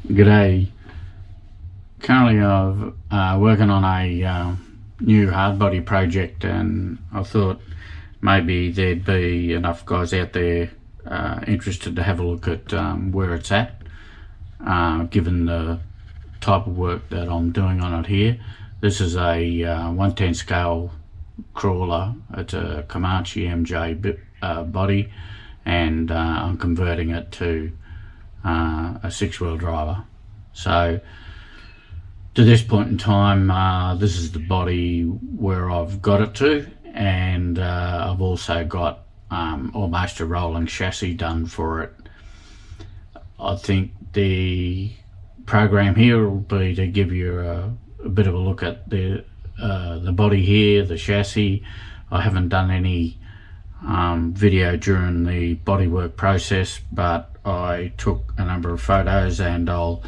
G'day. Currently I'm working on a new hard body project, and I thought maybe there'd be enough guys out there interested to have a look at where it's at, given the type of work that I'm doing on it here. This is a 1/10 scale crawler. It's a Comanche MJ body, and I'm converting it to a 6-wheel driver. So to this point in time, this is the body where I've got it to, and I've also got almost a rolling chassis done for it. I think the program here will be to give you a bit of a look at the body here, the chassis. I haven't done any video during the bodywork process, but I took a number of photos, and I'll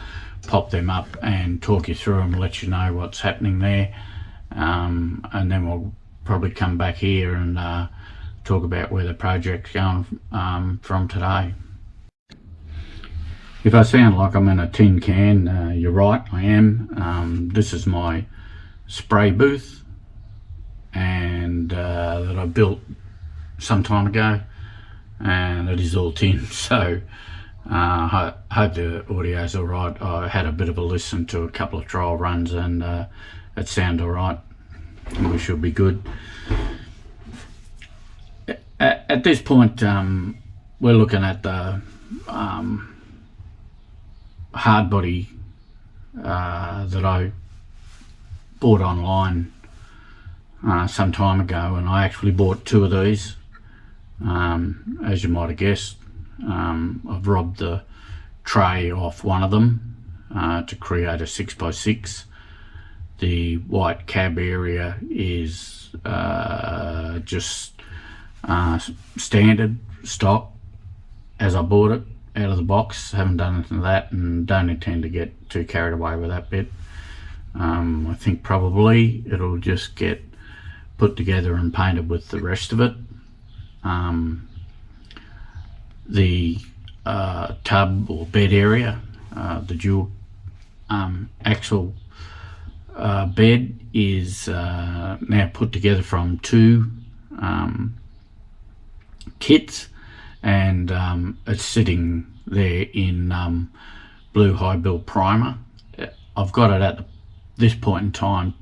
pop them up and talk you through them, let you know what's happening there, and then we'll probably come back here and talk about where the project's going from today. If I sound like I'm in a tin can, you're right, I am. This is my spray booth, and that I built some time ago, and it is all tin, so I hope the audio's all right. I had a bit of a listen to a couple of trial runs, and it sounded all right, and we should be good. At this point, we're looking at the hard body that I bought online some time ago, and I actually bought 2 of these. As you might have guessed, I've robbed the tray off one of them to create a 6x6. The white cab area is just standard stock as I bought it out of the box. Haven't done anything to that, and don't intend to get too carried away with that bit. I think probably it'll just get put together and painted with the rest of it. The tub or bed area, the dual axle bed, is now put together from 2 kits, and it's sitting there in blue high build primer. I've got it at this point in time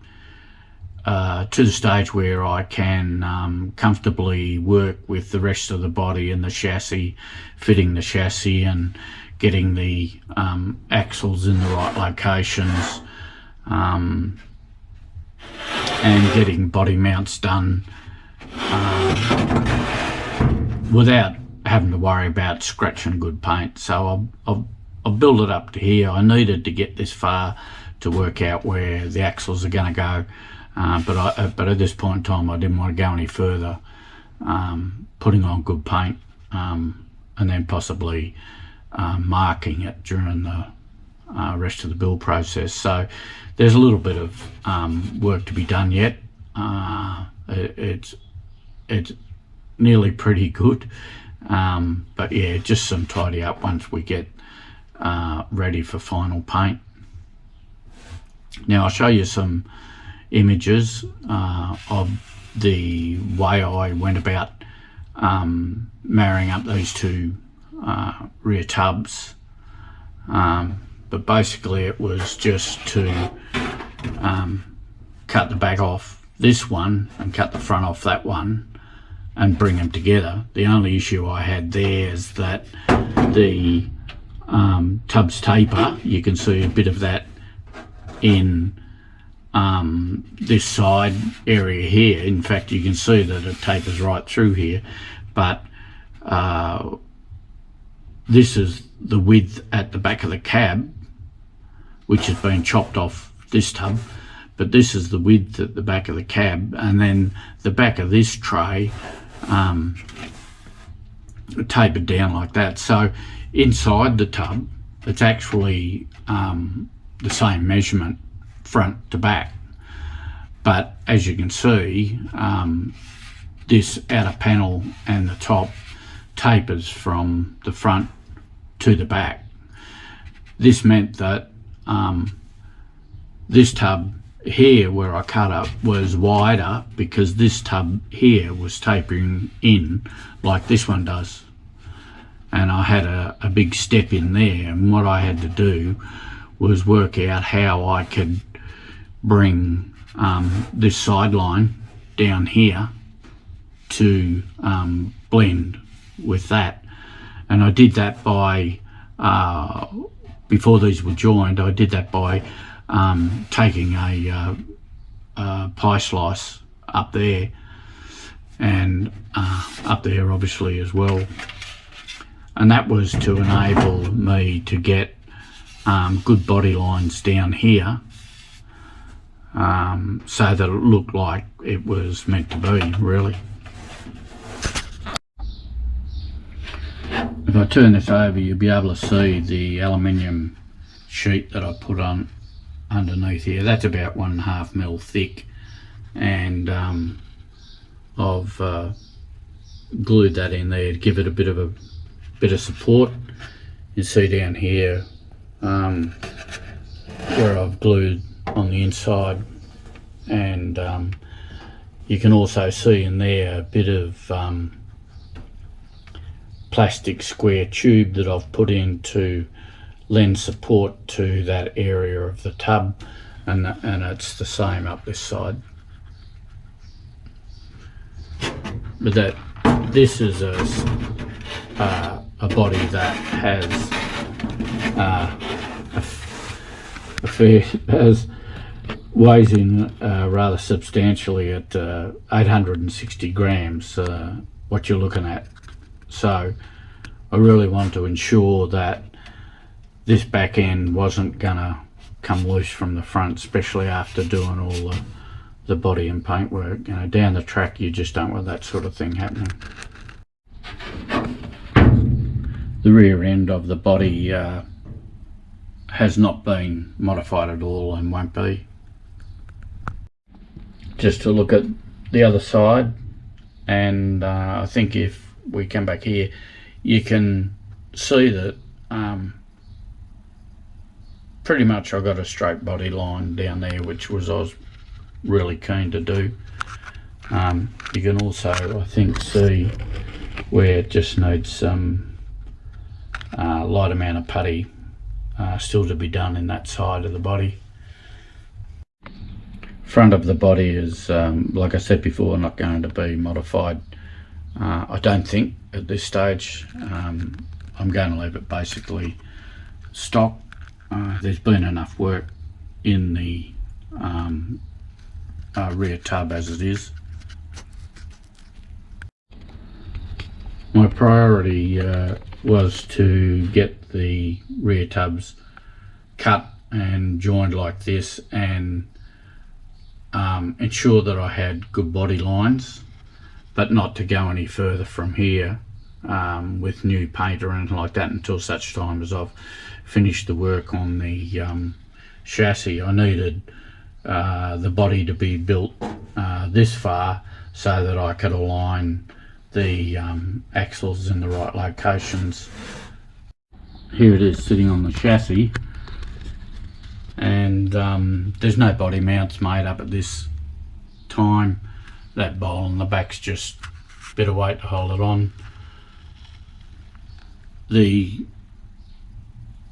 to the stage where I can comfortably work with the rest of the body and the chassis, fitting the chassis and getting the axles in the right locations, and getting body mounts done without having to worry about scratching good paint. So I'll build it up to here. I needed to get this far to work out where the axles are going to go. But at this point in time, I didn't want to go any further, putting on good paint, and then possibly marking it during the rest of the build process. So there's a little bit of work to be done yet. It's nearly pretty good, but yeah, just some tidy up once we get ready for final paint. Now I'll show you some images of the way I went about marrying up these 2 rear tubs, but basically it was just to cut the back off this one and cut the front off that one and bring them together. The only issue I had there is that the tubs taper. You can see a bit of that in this side area here. In fact, you can see that it tapers right through here, but this is the width at the back of the cab, which has been chopped off this tub, but this is the width at the back of the cab, and then the back of this tray tapered down like that. So inside the tub, it's actually the same measurement front to back, but as you can see, this outer panel and the top tapers from the front to the back. This meant that this tub here where I cut up was wider, because this tub here was tapering in like this one does, and I had a big step in there, and what I had to do was work out how I could bring this sideline down here to blend with that. And I did that by before these were joined, I did that by taking a pie slice up there, and up there obviously as well, and that was to enable me to get good body lines down here, so that it looked like it was meant to be, really. If I turn this over, you'll be able to see the aluminium sheet that I put on underneath here. That's about 1.5 mil thick, and I've glued that in there to give it a bit of support. You see down here where I've glued on the inside, and you can also see in there a bit of plastic square tube that I've put in to lend support to that area of the tub, and it's the same up this side. But this is a body that has weighs in rather substantially at 860 grams, what you're looking at. So I really want to ensure that this back end wasn't gonna come loose from the front, especially after doing all the body and paint work. You know, down the track you just don't want that sort of thing happening. The rear end of the body has not been modified at all and won't be. Just to look at the other side, and I think if we come back here, you can see that pretty much I got a straight body line down there, which I was really keen to do. You can also, I think, see where it just needs some light amount of putty still to be done in that side of the body. Front of the body is, like I said before, not going to be modified. I don't think at this stage. I'm going to leave it basically stock. There's been enough work in the rear tub as it is. My priority was to get the rear tubs cut and joined like this, and ensure that I had good body lines, but not to go any further from here with new paint or anything like that until such time as I've finished the work on the chassis. I needed the body to be built this far so that I could align the axles in the right locations. Here it is sitting on the chassis, and there's no body mounts made up at this time. That bowl on the back's just a bit of weight to hold it on. The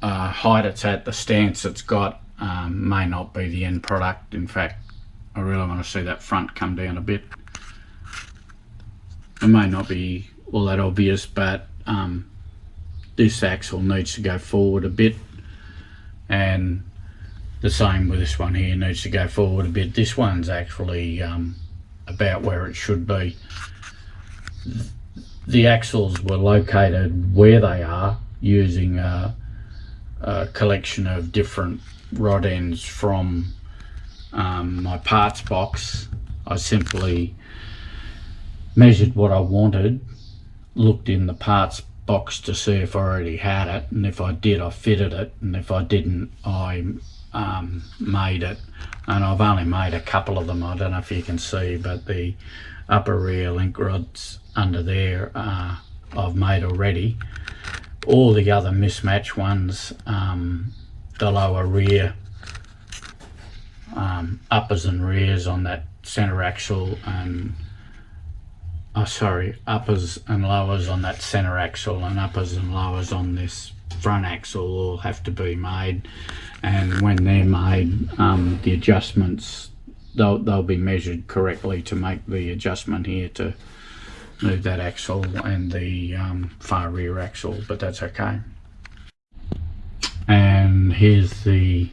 height it's at, the stance it's got, may not be the end product. In fact, I really want to see that front come down a bit. It may not be all that obvious, but this axle needs to go forward a bit, and the same with this one here, needs to go forward a bit. This one's actually about where it should be. The axles were located where they are using a collection of different rod ends from my parts box. I simply measured what I wanted, looked in the parts box to see if I already had it, and if I did, I fitted it, and if I didn't, I made it. And I've only made a couple of them. I don't know if you can see, but the upper rear link rods under there I've made already. all the other mismatch ones, the lower rear, uppers and rears on that center axle, and uppers and lowers on that center axle, and uppers and lowers on this front axle all have to be made. And when they're made, the adjustments, they'll be measured correctly to make the adjustment here to move that axle and the far rear axle, but that's okay. And here's the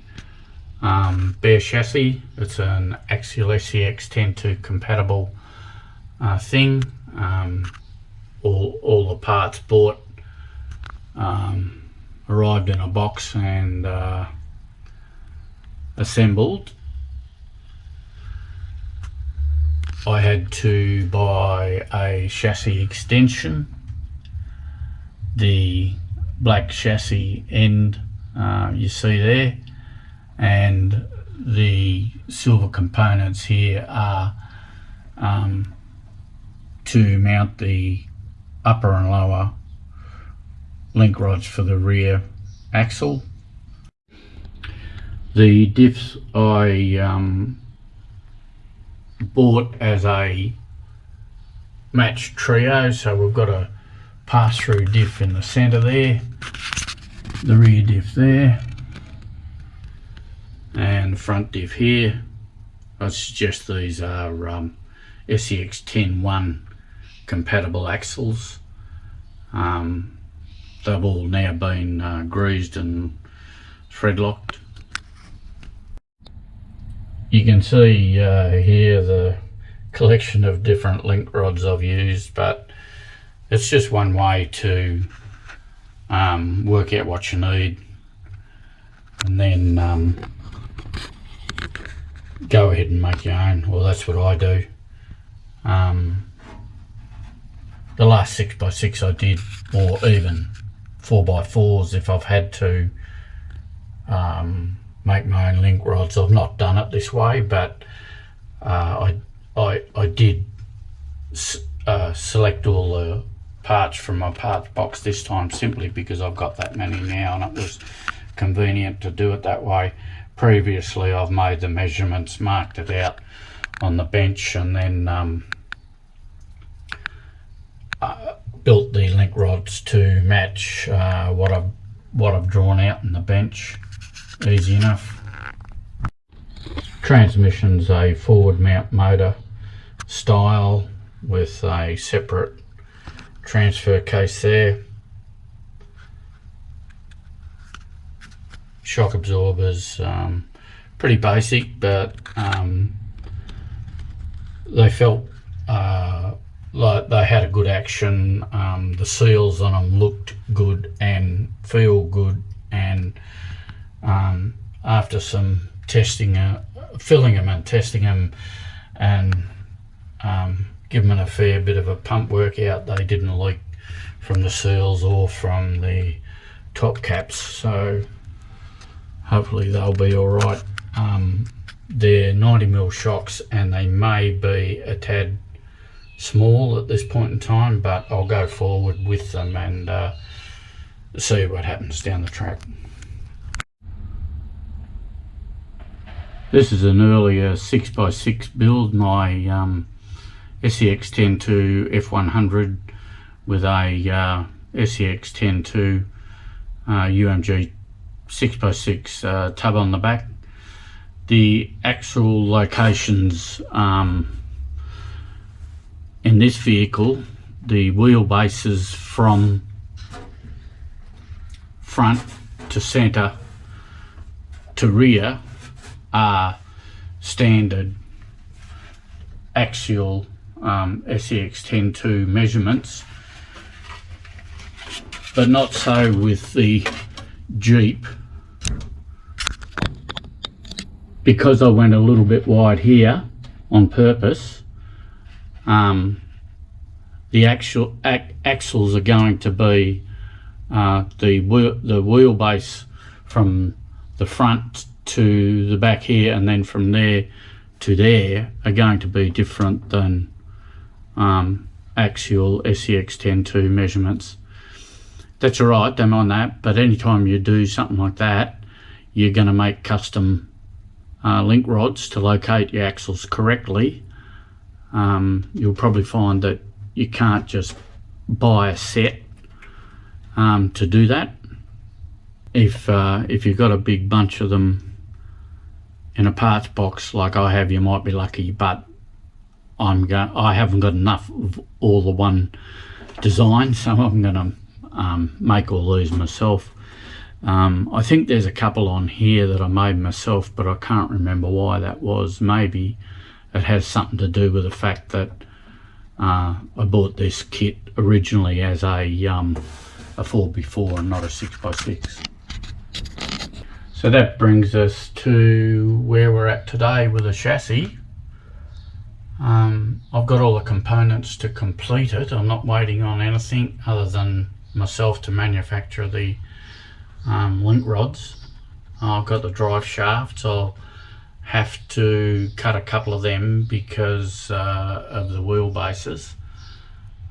bare chassis. It's an axial SCX10.2 compatible thing. All the parts bought, arrived in a box and assembled. I had to buy a chassis extension. The black chassis end you see there, and the silver components here are to mount the upper and lower link rods for the rear axle. The diffs I bought as a matched trio, so we've got a pass-through diff in the center there, the rear diff there, and the front diff here. I suggest these are SCX10.1 compatible axles. They've all now been greased and thread locked. You can see here the collection of different link rods I've used, but it's just one way to work out what you need, and then go ahead and make your own. Well, that's what I do. The last 6x6 I did, or even 4x4s if I've had to make my own link rods. I've not done it this way, but I did select all the parts from my parts box this time, simply because I've got that many now and it was convenient to do it that way. Previously I've made the measurements, marked it out on the bench, and then built the link rods to match what I've drawn out in the bench. Easy enough. Transmission's a forward mount motor style with a separate transfer case there. Shock absorbers, pretty basic, but they felt like they had a good action. The seals on them looked good and feel good, and after some testing, filling them and testing them and giving them a fair bit of a pump workout, they didn't leak from the seals or from the top caps, so hopefully they'll be all right. They're 90mm shocks and they may be a tad small at this point in time, but I'll go forward with them and see what happens down the track. This is an earlier 6x6 build, my SCX10.2 F100 with a SCX10.2 UMG 6x6 tub on the back. The actual locations in this vehicle, the wheelbases from front to centre to rear are standard axial SCX10.2 measurements, but not so with the Jeep. Because I went a little bit wide here on purpose, the actual axles are going to be the wheelbase from the front to the back here, and then from there to there are going to be different than axial SCX10.2 measurements. that's all right, don't mind that, but anytime you do something like that, you're going to make custom link rods to locate your axles correctly. You'll probably find that you can't just buy a set to do that. If you've got a big bunch of them in a parts box like I have, you might be lucky, but I haven't got enough of all the one design, so I'm going to make all these myself. I think there's a couple on here that I made myself, but I can't remember why that was. Maybe it has something to do with the fact that I bought this kit originally as a 4x4 and not a 6x6. So that brings us to where we're at today with the chassis. I've got all the components to complete it. I'm not waiting on anything other than myself to manufacture the link rods. I've got the drive shafts. I'll have to cut a couple of them because of the wheelbases.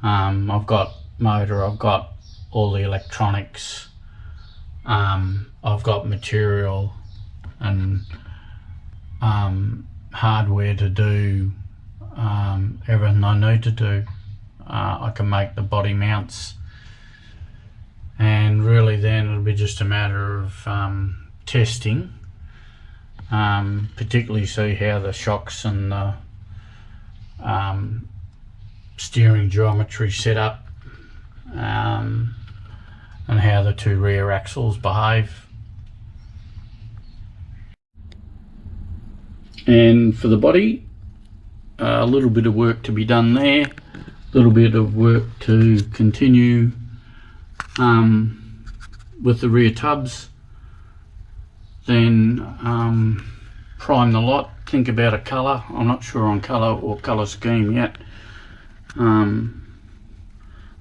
I've got motor, I've got all the electronics, I've got material and hardware to do everything I need to do. I can make the body mounts, and really then it'll be just a matter of testing, particularly see how the shocks and the steering geometry set up, and how the two rear axles behave. And for the body, a little bit of work to be done there, a little bit of work to continue with the rear tubs, then prime the lot, think about a colour. I'm not sure on colour or colour scheme yet.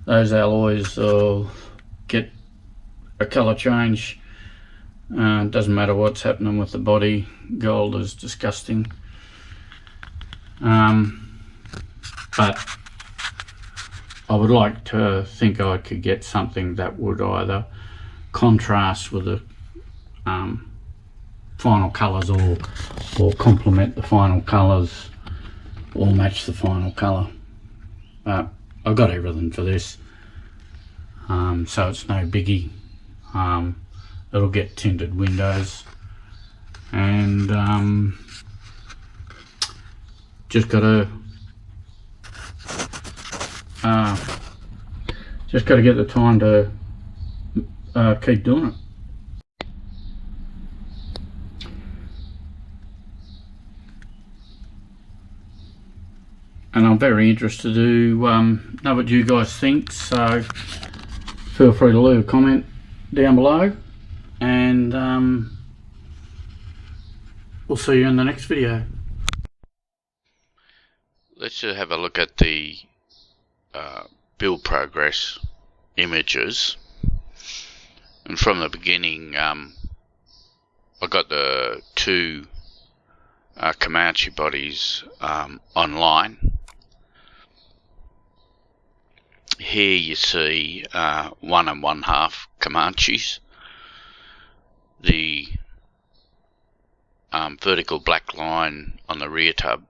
Those alloys will get a colour change. Doesn't matter what's happening with the body, gold is disgusting. But I would like to think I could get something that would either contrast with the final colours or complement the final colours or match the final colour. But I've got everything for this, so it's no biggie. It'll get tinted windows, and just gotta get the time to keep doing it. And I'm very interested to know what you guys think, so feel free to leave a comment down below, and we'll see you in the next video. Let's just have a look at the build progress images. And from the beginning, I got the two Comanche bodies online. Here you see 1 1/2 Comanches. The vertical black line on the rear tub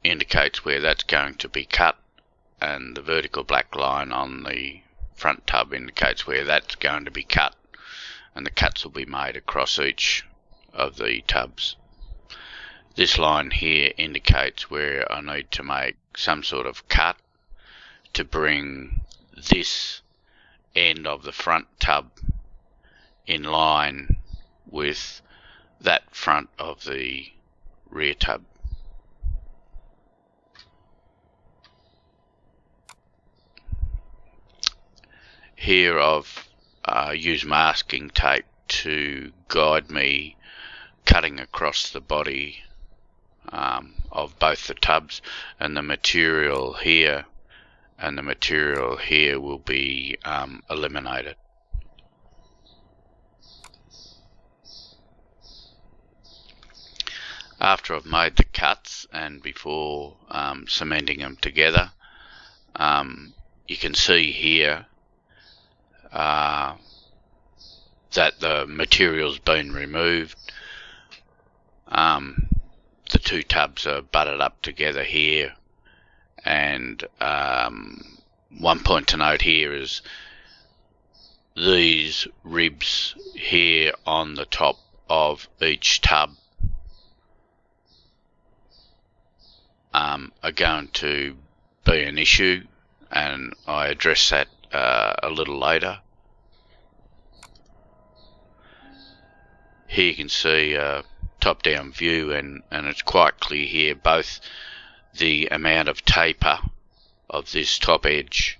indicates where that's going to be cut, and the vertical black line on the front tub indicates where that's going to be cut, and the cuts will be made across each of the tubs. This line here indicates where I need to make some sort of cut to bring this end of the front tub in line with that front of the rear tub. Here I've used masking tape to guide me cutting across the body of both the tubs, and the material here and the material here will be eliminated. After I've made the cuts and before cementing them together, you can see here that the material's been removed. The two tubs are butted up together here, and one point to note here is these ribs here on the top of each tub are going to be an issue, and I address that a little later. Here you can see a top-down view, and it's quite clear here both the amount of taper of this top edge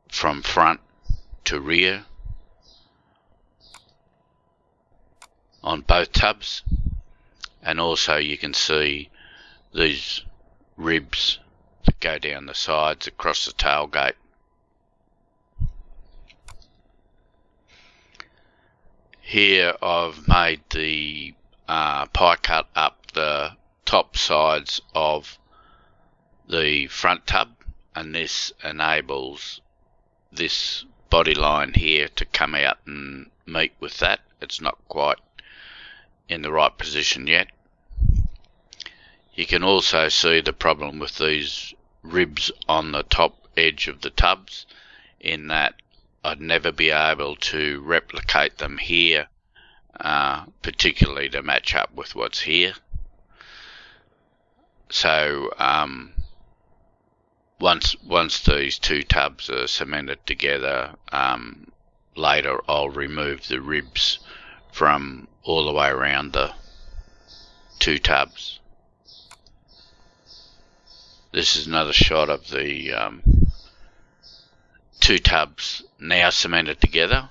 from front to rear on both tubs, and also you can see these ribs that go down the sides across the tailgate. Here I've made the pie cut up the top sides of the front tub, and this enables this body line here to come out and meet with that. It's not quite in the right position yet. You can also see the problem with these ribs on the top edge of the tubs, in that I'd never be able to replicate them here, particularly to match up with what's here. So once these two tubs are cemented together, later I'll remove the ribs from all the way around the two tubs. This is another shot of the two tubs now cemented together,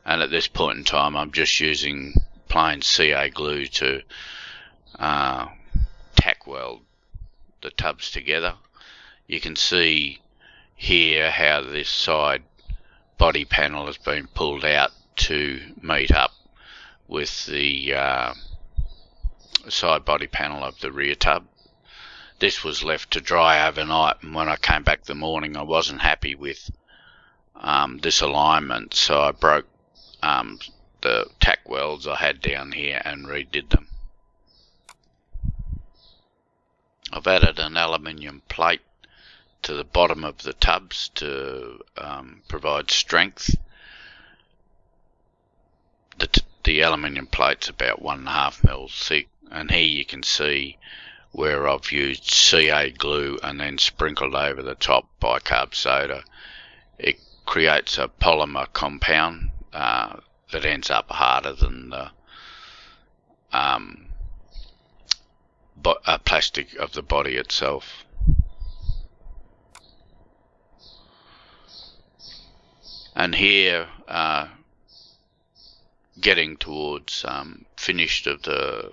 and at this point in time I'm just using plain CA glue to tack weld the tubs together. You can see here how this side body panel has been pulled out to meet up with the side body panel of the rear tub. This was left to dry overnight, and when I came back the morning I wasn't happy with this alignment, so I broke the tack welds I had down here and redid them. I've added an aluminium plate to the bottom of the tubs to provide strength. The aluminium plate's about 1.5 mils thick, and here you can see where I've used CA glue and then sprinkled over the top bicarb soda. It creates a polymer compound that ends up harder than the plastic of the body itself. And here, getting towards finished of the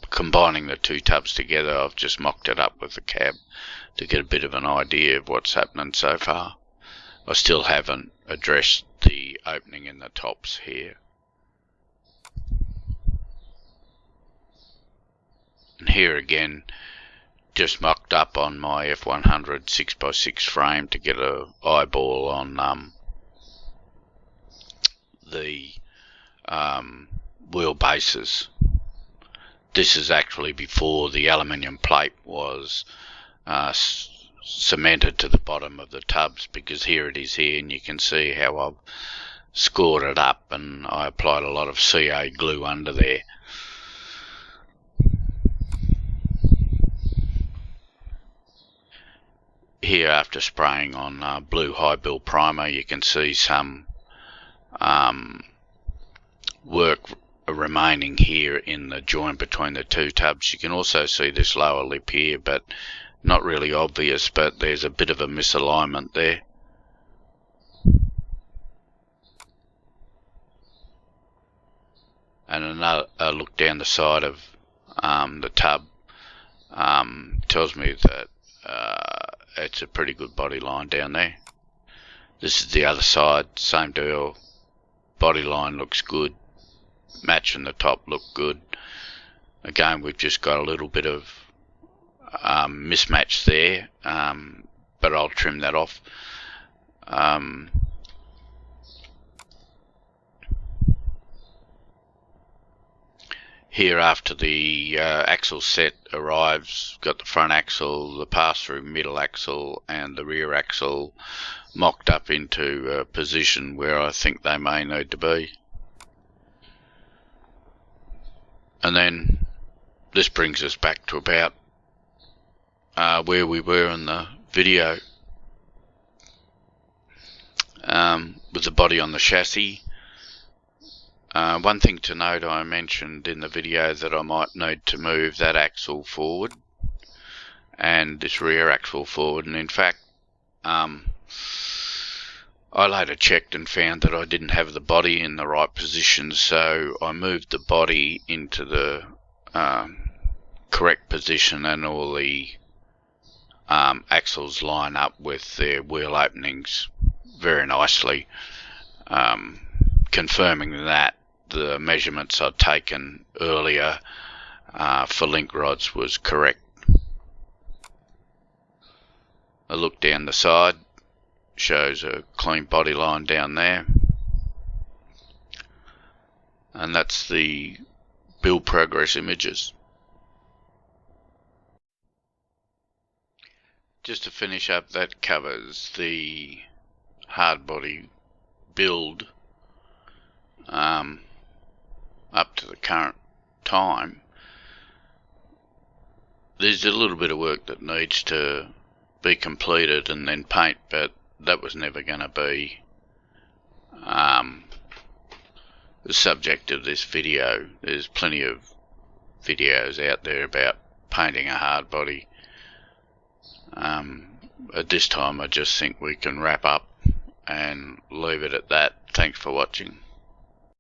combining the two tubs together, I've just mocked it up with the cab to get a bit of an idea of what's happening so far. I still haven't addressed the opening in the tops here. And here again, just mocked up on my F100 6x6 frame to get an eyeball on the wheel bases. This is actually before the aluminium plate was cemented to the bottom of the tubs, because here it is here, and you can see how I've scored it up, and I applied a lot of CA glue under there. Here, after spraying on blue high build primer, you can see some work remaining here in the joint between the two tubs. You can also see this lower lip here, but not really obvious, but there's a bit of a misalignment there. And another look down the side of the tub tells me that it's a pretty good body line down there. This is the other side, same deal. Body line looks good. Match and the top look good. Again, we've just got a little bit of mismatch there, but I'll trim that off. Here, after the axle set arrives, got the front axle, the pass-through middle axle and the rear axle mocked up into a position where I think they may need to be. And then this brings us back to about where we were in the video, with the body on the chassis. One thing to note, I mentioned in the video that I might need to move that axle forward and this rear axle forward, and in fact I later checked and found that I didn't have the body in the right position, so I moved the body into the correct position, and all the axles line up with their wheel openings very nicely, confirming that the measurements I'd taken earlier for link rods was correct. A look down the side shows a clean body line down there, and that's the build progress images. Just to finish up, that covers the hard body build up to the current time. There's a little bit of work that needs to be completed and then paint, but that was never going to be the subject of this video. There's plenty of videos out there about painting a hard body. At this time I just think we can wrap up and leave it at that. Thanks for watching.